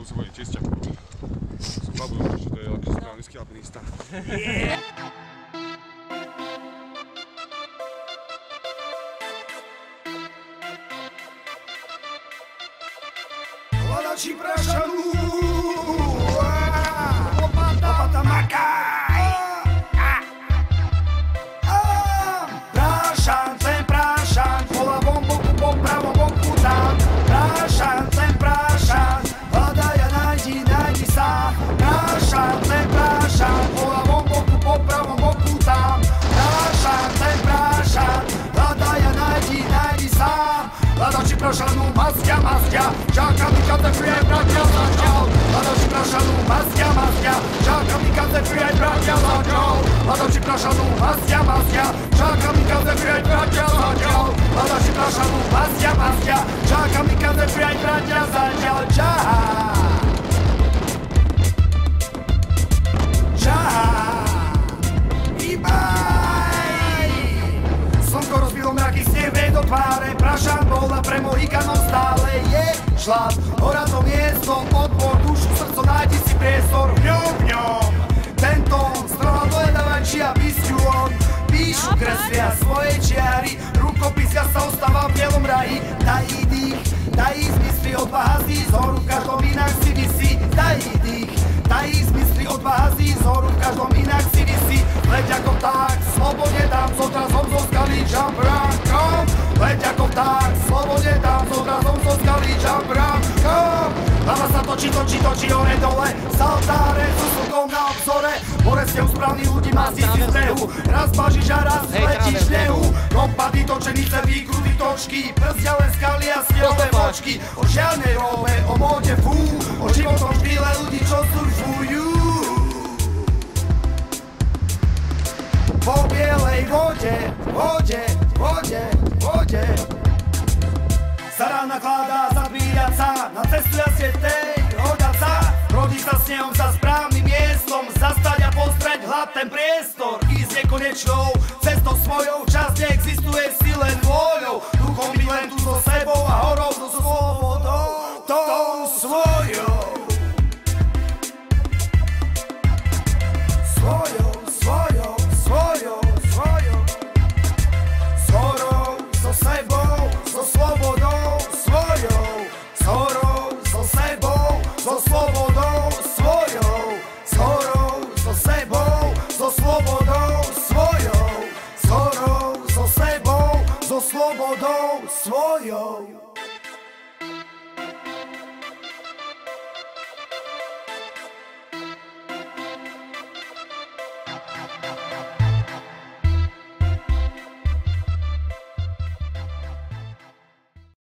sa bude čisťa. Som babu, že to je akože stranický alpinista. Hľadači prašanú, lopata makaj. Prašan, ten prašan, po ľavom boku, po pravom boku tam. Prašan, ten prašan, hľadaj a nájdi sa. Prašan, ten prašan, po ľavom boku, po pravom boku tam. Prašan, ten prašan, hľadaj a nájdi sa. Hľadači prašanu, mastia, čakám mi kadefri aj bratia zatiaľ. Hľadači prašanu, mastia, čakám mi kadefri aj bratia zatiaľ. Hľadači prašanu, mastia, čakám mi kadefri aj bratia zatiaľ. Hľadači prašanu, mastia, čakám mi kadefri aj bratia zatiaľ. Slnko rozbilo mraky, sneh vie do tváre. Prašan bol a pre Mohikanom stále je šlap. Hora to miesto, odpor, dušu, srdco, nájdi si priestor v ňom. Tento strana dojedávači a písťu on. Píšu, kreslia svoje čiary, rukopisia sa ostáva v bielom raji. Tají dých, tají zmysly, odvaha z horu, v každom inak si visí. Tají dých, tají zmysly, odvaha z horu, v každom inak si visí. Leď ako vták, slobodne dám, s odrazom zo skaly, jump round, come. Leď ako vták, slobodne dám, s odrazom zo skaly, jump round, come. Hlava sa točí, hore dole, z altáre, so slnkom na obzore. Hore ste uspravní ľudí, masí si z behu, raz bažíš a raz letíš v nehu. Kompady, točenice, výkruty, točky, prstia len skaly a snehové vočky. O žiadnej robe, o móde fú, o životom štýle ľudí, čo surfujú. Po bielej vode sa rána kladá zabíjať sa, na cestu jasie tej hodať sa. Rodí sa snehom za správnym miestom, zastať a pozrieť hlad ten priestor. Ísť nekonečnou cestou svojou, čas neexistuje si len vôľou. Duchom byť len tu so sebou a horou so slobodou, tou svojou. Slobodou svojou.